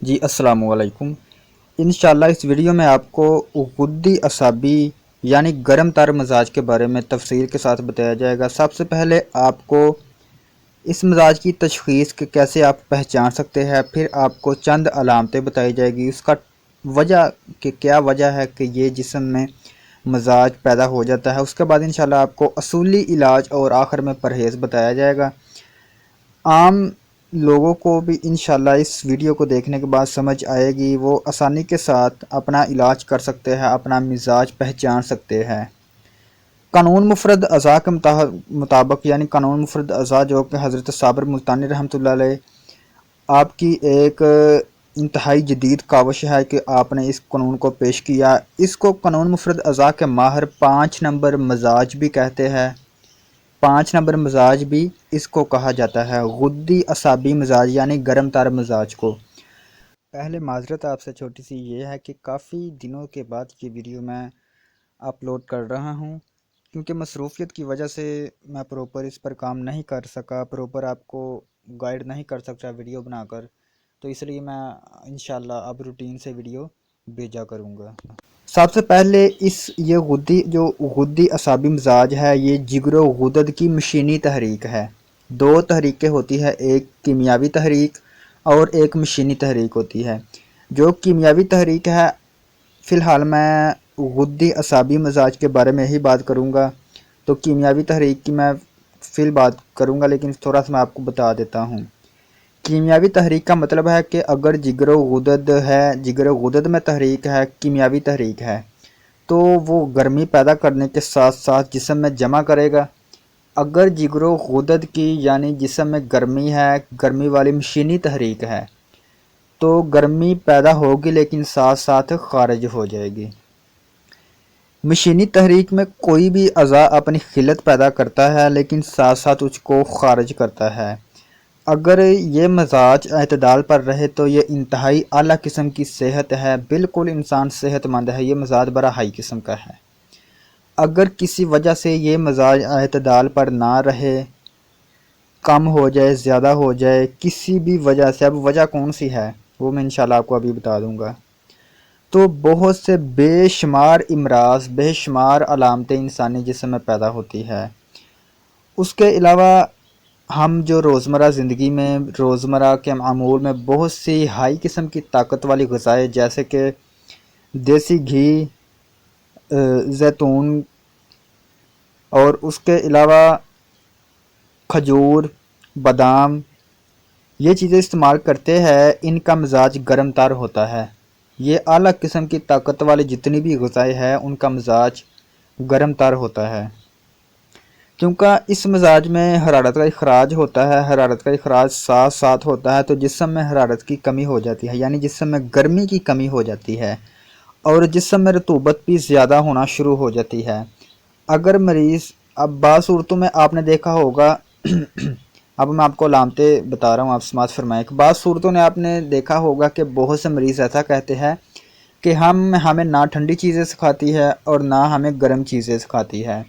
جی السلام علیکم۔ انشاءاللہ اس ویڈیو میں آپ کو غدی اعصابی یعنی گرم تار مزاج کے بارے میں تفصیل کے ساتھ بتایا جائے گا۔ سب سے پہلے آپ کو اس مزاج کی تشخیص کہ کیسے آپ پہچان سکتے ہیں، پھر آپ کو چند علامتیں بتائی جائے گی، اس کا وجہ کہ کیا وجہ ہے کہ یہ جسم میں مزاج پیدا ہو جاتا ہے۔ اس کے بعد انشاءاللہ آپ کو اصولی علاج اور آخر میں پرہیز بتایا جائے گا۔ عام لوگوں کو بھی انشاءاللہ اس ویڈیو کو دیکھنے کے بعد سمجھ آئے گی، وہ آسانی کے ساتھ اپنا علاج کر سکتے ہیں، اپنا مزاج پہچان سکتے ہیں۔ قانون مفرد اعضاء کے مطابق یعنی قانون مفرد اعضاء جو کہ حضرت صابر ملتانی رحمۃ اللہ علیہ آپ کی ایک انتہائی جدید کاوش ہے کہ آپ نے اس قانون کو پیش کیا۔ اس کو قانون مفرد اعضاء کے ماہر 5 نمبر مزاج بھی کہتے ہیں۔ 5 نمبر مزاج بھی اس کو کہا جاتا ہے، غدی اعصابی مزاج یعنی گرم تار مزاج کو۔ پہلے معذرت آپ سے چھوٹی سی یہ ہے کہ کافی دنوں کے بعد یہ ویڈیو میں اپلوڈ کر رہا ہوں، کیونکہ مصروفیت کی وجہ سے میں پروپر اس پر کام نہیں کر سکا، پروپر آپ کو گائیڈ نہیں کر سکتا ویڈیو بنا کر، تو اس لیے میں انشاءاللہ اب روٹین سے ویڈیو بھیجا کروں گا۔ سب سے پہلے یہ غدی اعصابی مزاج ہے، یہ جگر و غدد کی مشینی تحریک ہے۔ 2 تحریکیں ہوتی ہے، ایک کیمیاوی تحریک اور ایک مشینی تحریک ہوتی ہے۔ جو کیمیاوی تحریک ہے، فی الحال میں غدی اعصابی مزاج کے بارے میں ہی بات کروں گا، تو کیمیاوی تحریک کی میں فی الحال بات کروں گا، لیکن تھوڑا سا میں آپ کو بتا دیتا ہوں۔ کیمیاوی تحریک کا مطلب ہے کہ اگر جگر و غدد ہے، جگر و غدد میں تحریک ہے، کیمیاوی تحریک ہے، تو وہ گرمی پیدا کرنے کے ساتھ ساتھ جسم میں جمع کرے گا۔ اگر جگر و غدد کی یعنی جسم میں گرمی ہے، گرمی والی مشینی تحریک ہے، تو گرمی پیدا ہوگی لیکن ساتھ ساتھ خارج ہو جائے گی۔ مشینی تحریک میں کوئی بھی اعضاء اپنی خلت پیدا کرتا ہے لیکن ساتھ ساتھ اس کو خارج کرتا ہے۔ اگر یہ مزاج اعتدال پر رہے تو یہ انتہائی اعلیٰ قسم کی صحت ہے، بالکل انسان صحت مند ہے، یہ مزاج بڑا ہائی قسم کا ہے۔ اگر کسی وجہ سے یہ مزاج اعتدال پر نہ رہے، کم ہو جائے، زیادہ ہو جائے، کسی بھی وجہ سے، اب وجہ کون سی ہے وہ میں انشاءاللہ آپ کو ابھی بتا دوں گا، تو بہت سے بے شمار امراض، بے شمار علامتیں انسانی جسم میں پیدا ہوتی ہے۔ اس کے علاوہ ہم جو روزمرہ زندگی میں، روزمرہ کے معمول میں بہت سی ہائی قسم کی طاقت والی غذائیں جیسے کہ دیسی گھی، زیتون اور اس کے علاوہ کھجور، بادام، یہ چیزیں استعمال کرتے ہیں، ان کا مزاج گرم تار ہوتا ہے۔ یہ اعلیٰ قسم کی طاقت والی جتنی بھی غذائیں ہیں ان کا مزاج گرم تار ہوتا ہے، کیونکہ اس مزاج میں حرارت کا اخراج ہوتا ہے، حرارت کا اخراج ساتھ ساتھ ہوتا ہے، تو جسم میں حرارت کی کمی ہو جاتی ہے، یعنی جسم میں گرمی کی کمی ہو جاتی ہے، اور جسم میں رطوبت بھی زیادہ ہونا شروع ہو جاتی ہے۔ اگر مریض، اب بعض صورتوں میں آپ نے دیکھا ہوگا اب میں آپ کو علامتیں بتا رہا ہوں، آپ سماعت فرمائیں کہ بعض صورتوں میں آپ نے دیکھا ہوگا کہ بہت سے مریض ایسا کہتے ہیں کہ ہمیں نہ ٹھنڈی چیزیں سکھاتی ہے اور نہ ہمیں گرم چیزیں سکھاتی ہے،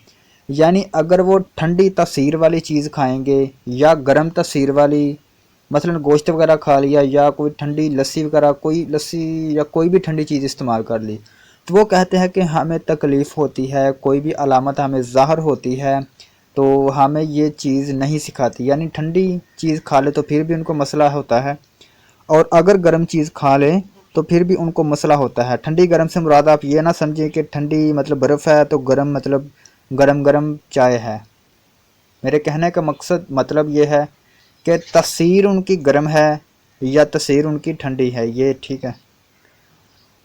یعنی اگر وہ ٹھنڈی تاثیر والی چیز کھائیں گے یا گرم تاثیر والی، مثلا گوشت وغیرہ کھا لیا یا کوئی ٹھنڈی لسی وغیرہ، کوئی لسی یا کوئی بھی ٹھنڈی چیز استعمال کر لی، تو وہ کہتے ہیں کہ ہمیں تکلیف ہوتی ہے، کوئی بھی علامت ہمیں ظاہر ہوتی ہے تو ہمیں یہ چیز نہیں سکھاتی، یعنی ٹھنڈی چیز کھا لے تو پھر بھی ان کو مسئلہ ہوتا ہے، اور اگر گرم چیز کھا لیں تو پھر بھی ان کو مسئلہ ہوتا ہے۔ ٹھنڈی گرم سے مراد آپ یہ نہ سمجھیں کہ ٹھنڈی مطلب برف ہے تو گرم مطلب گرم چائے ہے۔ میرے کہنے کا مطلب یہ ہے کہ تاثیر ان کی گرم ہے یا تاثیر ان کی ٹھنڈی ہے، یہ ٹھیک ہے۔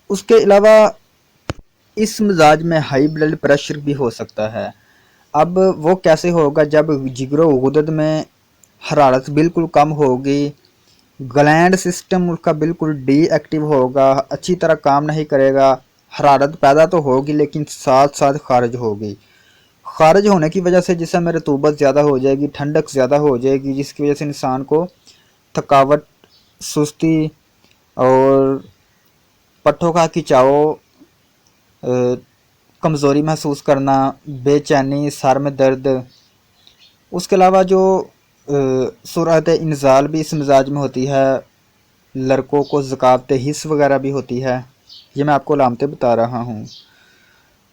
اس کے علاوہ اس مزاج میں ہائی بلڈ پریشر بھی ہو سکتا ہے۔ اب وہ کیسے ہوگا؟ جب جگر و غدد میں حرارت بالکل کم ہوگی، گلینڈ سسٹم اس کا بالکل ڈی ایکٹیو ہوگا، اچھی طرح کام نہیں کرے گا، حرارت پیدا تو ہوگی لیکن ساتھ ساتھ خارج ہوگی۔ خارج ہونے کی وجہ سے جسم میں رطوبت زیادہ ہو جائے گی، ٹھنڈک زیادہ ہو جائے گی، جس کی وجہ سے انسان کو تھکاوٹ، سستی اور پٹھوں کا کھچاؤ، کمزوری محسوس کرنا، بے چینی، سر میں درد، اس کے علاوہ جو سرعت انزال بھی اس مزاج میں ہوتی ہے، لڑکوں کو ذکاوت حس وغیرہ بھی ہوتی ہے، یہ میں آپ کو علامتیں بتا رہا ہوں۔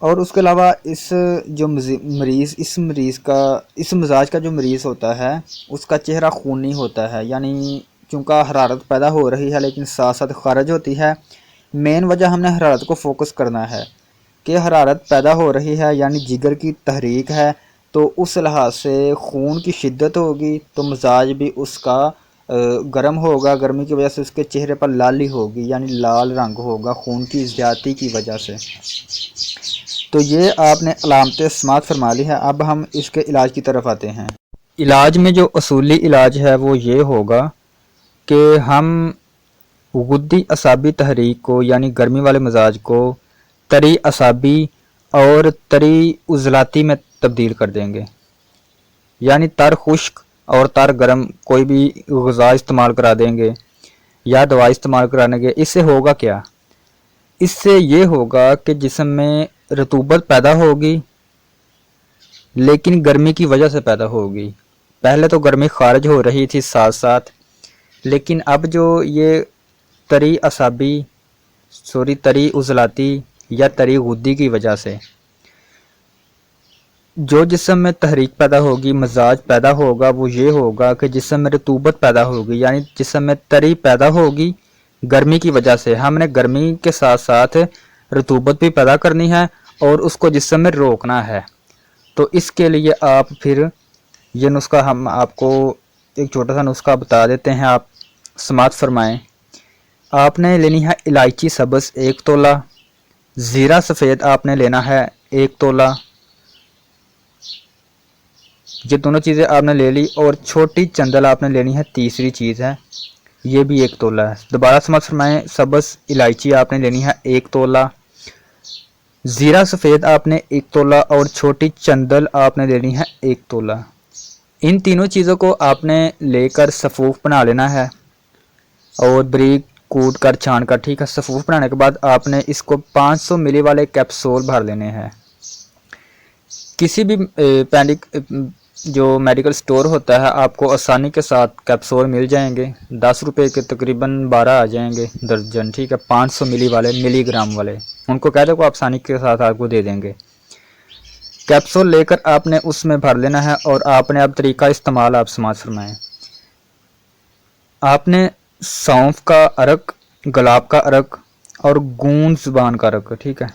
اور اس کے علاوہ اس جو مریض اس مزاج کا جو مریض ہوتا ہے اس کا چہرہ خونی ہوتا ہے، یعنی چونکہ حرارت پیدا ہو رہی ہے لیکن ساتھ ساتھ خارج ہوتی ہے۔ مین وجہ ہم نے حرارت کو فوکس کرنا ہے کہ حرارت پیدا ہو رہی ہے یعنی جگر کی تحریک ہے، تو اس لحاظ سے خون کی شدت ہوگی تو مزاج بھی اس کا گرم ہوگا، گرمی کی وجہ سے اس کے چہرے پر لالی ہوگی یعنی لال رنگ ہوگا خون کی زیادتی کی وجہ سے۔ تو یہ آپ نے علامتیں سماعت فرما لی ہے، اب ہم اس کے علاج کی طرف آتے ہیں۔ علاج میں جو اصولی علاج ہے وہ یہ ہوگا کہ ہم غدی اعصابی تحریک کو یعنی گرمی والے مزاج کو طری اعصابی اور طری عضلاتی میں تبدیل کر دیں گے، یعنی تر خشک اور تر گرم کوئی بھی غذا استعمال کرا دیں گے یا دوا استعمال کرانے گے۔ اس سے ہوگا کیا؟ اس سے یہ ہوگا کہ جسم میں رطوبت پیدا ہوگی لیکن گرمی کی وجہ سے پیدا ہوگی۔ پہلے تو گرمی خارج ہو رہی تھی ساتھ ساتھ، لیکن اب جو یہ طری عضلاتی یا طری غدی کی وجہ سے جو جسم میں تحریک پیدا ہوگی، مزاج پیدا ہوگا، وہ یہ ہوگا کہ جسم میں رطوبت پیدا ہوگی، یعنی جسم میں طری پیدا ہوگی گرمی کی وجہ سے۔ ہم نے گرمی کے ساتھ ساتھ رطوبت بھی پیدا کرنی ہے اور اس کو جسم میں روکنا ہے۔ تو اس کے لیے آپ پھر یہ نسخہ ہم آپ کو ایک چھوٹا سا نسخہ بتا دیتے ہیں، آپ سماعت فرمائیں۔ آپ نے لینی ہے الائچی سبز 1 تولہ، زیرہ سفید آپ نے لینا ہے 1 تولہ، یہ دونوں چیزیں آپ نے لے لی، اور چھوٹی چندل آپ نے لینی ہے، تیسری چیز ہے، یہ بھی 1 تولہ ہے۔ دوبارہ سمجھ فرمائیں، سبز الائچی آپ نے لینی ہے 1 تولہ، زیرہ سفید آپ نے 1 تولہ، اور چھوٹی چندل آپ نے لینی ہے 1 تولہ۔ ان تینوں چیزوں کو آپ نے لے کر صفوف بنا لینا ہے اور بریک کوٹ کر چھان کر، ٹھیک ہے۔ صفوف بنانے کے بعد آپ نے اس کو 500 ملی والے کیپسول بھر لینے ہیں۔ کسی بھی جو میڈیکل سٹور ہوتا ہے آپ کو آسانی کے ساتھ کیپسول مل جائیں گے، 10 روپے کے تقریباً 12 آ جائیں گے درجن، ٹھیک ہے۔ 500 ملی والے، ملی گرام والے، ان کو کہہ دو کہ آسانی کے ساتھ آپ کو دے دیں گے۔ کیپسول لے کر آپ نے اس میں بھر لینا ہے، اور آپ نے اب طریقہ استعمال آپ سماعت فرمائیں۔ آپ نے سونف کا عرق، گلاب کا عرق اور گون زبان کا عرق، ٹھیک ہے،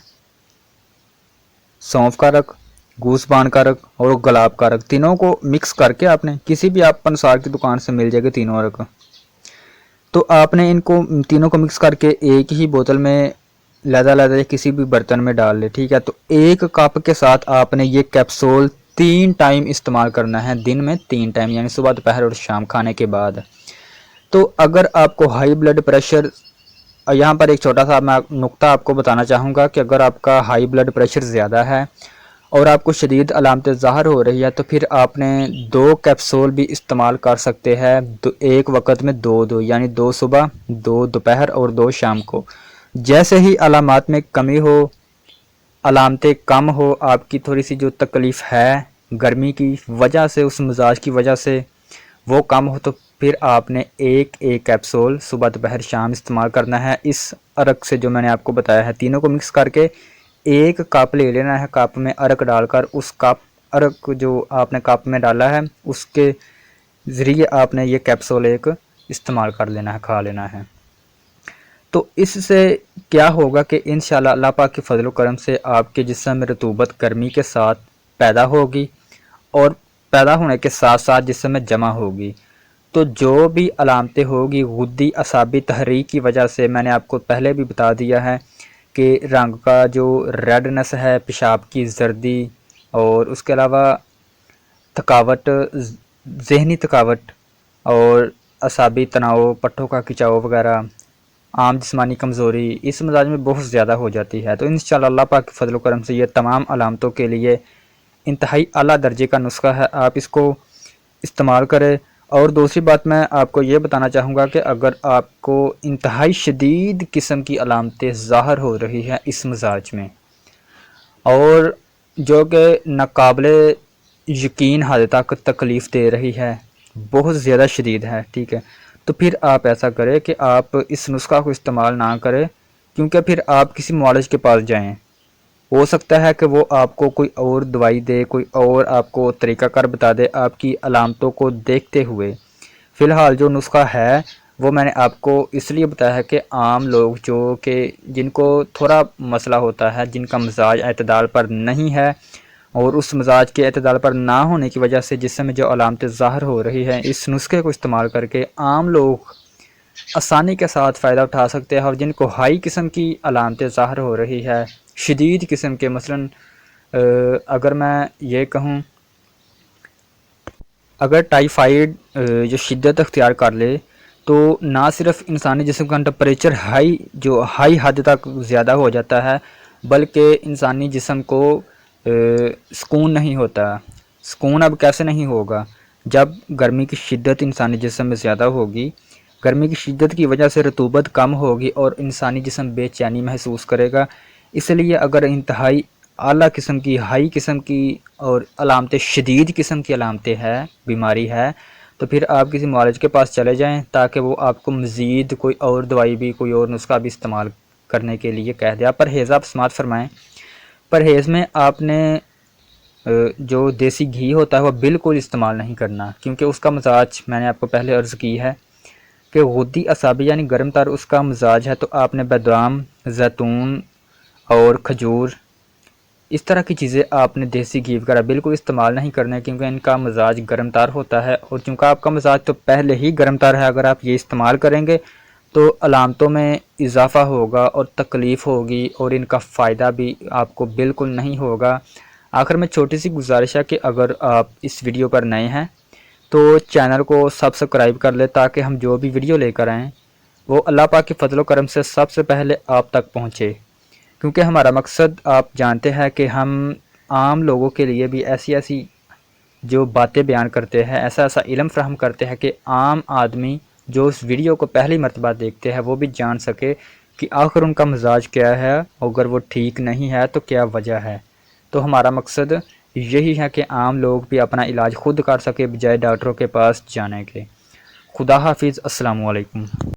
سونف کا عرق، گوسبان کا عرق اور گلاب کا عرق، تینوں کو مکس کر کے آپ نے کسی بھی آپ پنسار کی دکان سے مل جائے گے تینوں عرق، تو آپ نے ان کو تینوں کو مکس کر کے ایک ہی بوتل میں علیحدہ کسی بھی برتن میں ڈال لے، ٹھیک ہے۔ تو 1 کپ کے ساتھ آپ نے یہ کیپسول 3 ٹائم استعمال کرنا ہے، دن میں 3 ٹائم، یعنی صبح، دوپہر اور شام کھانے کے بعد۔ تو اگر آپ کو ہائی بلڈ پریشر، یہاں پر ایک چھوٹا سا میں نقطہ آپ کو بتانا چاہوں گا کہ اگر آپ کا ہائی بلڈ پریشر زیادہ ہے اور آپ کو شدید علامتیں ظاہر ہو رہی ہے تو پھر آپ نے 2 کیپسول بھی استعمال کر سکتے ہیں، ایک وقت میں 2 یعنی 2 صبح، 2 دوپہر اور 2 شام کو۔ جیسے ہی علامات میں کمی ہو، علامتیں کم ہو، آپ کی تھوڑی سی جو تکلیف ہے گرمی کی وجہ سے، اس مزاج کی وجہ سے وہ کم ہو، تو پھر آپ نے ایک کیپسول صبح، دوپہر، شام استعمال کرنا ہے۔ اس عرق سے جو میں نے آپ کو بتایا ہے، تینوں کو مکس کر کے 1 کپ لے لینا ہے، کپ میں عرق ڈال کر، اس کپ عرق جو آپ نے کپ میں ڈالا ہے اس کے ذریعے آپ نے یہ کیپسول 1 استعمال کر لینا ہے، کھا لینا ہے۔ تو اس سے کیا ہوگا کہ انشاءاللہ اللہ پاک کے فضل و کرم سے آپ کے جسم میں رطوبت گرمی کے ساتھ پیدا ہوگی، اور پیدا ہونے کے ساتھ ساتھ جسم میں جمع ہوگی۔ تو جو بھی علامتیں ہوگی غدی اعصابی تحریک کی وجہ سے، میں نے آپ کو پہلے بھی بتا دیا ہے کہ رنگ کا جو ریڈنس ہے، پیشاب کی زردی، اور اس کے علاوہ تھکاوٹ، ذہنی تھکاوٹ اور اعصابی تناؤ، پٹھوں کا کھچاؤ وغیرہ، عام جسمانی کمزوری اس مزاج میں بہت زیادہ ہو جاتی ہے۔ تو انشاءاللہ اللہ پاک کے فضل و کرم سے یہ تمام علامتوں کے لیے انتہائی اعلیٰ درجے کا نسخہ ہے، آپ اس کو استعمال کریں۔ اور دوسری بات میں آپ کو یہ بتانا چاہوں گا کہ اگر آپ کو انتہائی شدید قسم کی علامتیں ظاہر ہو رہی ہیں اس مزاج میں، اور جو کہ ناقابل یقین حد تک تکلیف دے رہی ہے، بہت زیادہ شدید ہے، ٹھیک ہے، تو پھر آپ ایسا کریں کہ آپ اس نسخہ کو استعمال نہ کریں، کیونکہ پھر آپ کسی معالج کے پاس جائیں، ہو سکتا ہے کہ وہ آپ کو کوئی اور دوائی دے، کوئی اور آپ کو طریقہ کار بتا دے آپ کی علامتوں کو دیکھتے ہوئے۔ فی الحال جو نسخہ ہے وہ میں نے آپ کو اس لیے بتایا ہے کہ عام لوگ جو کہ جن کو تھوڑا مسئلہ ہوتا ہے، جن کا مزاج اعتدال پر نہیں ہے، اور اس مزاج کے اعتدال پر نہ ہونے کی وجہ سے جسم میں جو علامتیں ظاہر ہو رہی ہیں، اس نسخے کو استعمال کر کے عام لوگ آسانی کے ساتھ فائدہ اٹھا سکتے ہیں۔ اور جن کو ہائی قسم کی علامتیں ظاہر ہو رہی ہے، شدید قسم کے، مثلا اگر میں یہ کہوں، اگر ٹائیفائڈ جو شدت اختیار کر لے تو نہ صرف انسانی جسم کا ٹمپریچر ہائی حد تک زیادہ ہو جاتا ہے، بلکہ انسانی جسم کو سکون نہیں ہوتا۔ سکون اب کیسے نہیں ہوگا؟ جب گرمی کی شدت انسانی جسم میں زیادہ ہوگی، گرمی کی شدت کی وجہ سے رطوبت کم ہوگی اور انسانی جسم بے چینی محسوس کرے گا۔ اس لیے اگر انتہائی اعلیٰ قسم کی، ہائی قسم کی اور علامتیں شدید قسم کی علامتیں ہے، بیماری ہے، تو پھر آپ کسی معالج کے پاس چلے جائیں تاکہ وہ آپ کو مزید کوئی اور دوائی بھی، کوئی اور نسخہ بھی استعمال کرنے کے لیے کہہ دے۔ پرہیز آپ سماعت فرمائیں۔ پرہیز میں آپ نے جو دیسی گھی ہوتا ہے وہ بالکل استعمال نہیں کرنا، کیونکہ اس کا مزاج میں نے آپ کو پہلے عرض کی ہے کہ غدی اعصابی یعنی گرم تر اس کا مزاج ہے۔ تو آپ نے بادام، زیتون اور کھجور، اس طرح کی چیزیں آپ نے دیسی گھی وغیرہ بالکل استعمال نہیں کرنے، کیونکہ ان کا مزاج گرم تار ہوتا ہے، اور چونکہ آپ کا مزاج تو پہلے ہی گرم تار ہے، اگر آپ یہ استعمال کریں گے تو علامتوں میں اضافہ ہوگا اور تکلیف ہوگی، اور ان کا فائدہ بھی آپ کو بالکل نہیں ہوگا۔ آخر میں چھوٹی سی گزارش ہے کہ اگر آپ اس ویڈیو پر نئے ہیں تو چینل کو سبسکرائب کر لیں تاکہ ہم جو بھی ویڈیو لے کر آئیں وہ اللہ پاک کے فضل و کرم سے سب سے پہلے آپ تک پہنچے، کیونکہ ہمارا مقصد آپ جانتے ہیں کہ ہم عام لوگوں کے لیے بھی ایسی جو باتیں بیان کرتے ہیں، ایسا علم فراہم کرتے ہیں کہ عام آدمی جو اس ویڈیو کو پہلی مرتبہ دیکھتے ہیں وہ بھی جان سکے کہ آخر ان کا مزاج کیا ہے، اگر وہ ٹھیک نہیں ہے تو کیا وجہ ہے۔ تو ہمارا مقصد یہی ہے کہ عام لوگ بھی اپنا علاج خود کر سکے بجائے ڈاکٹروں کے پاس جانے کے۔ خدا حافظ، السلام علیکم۔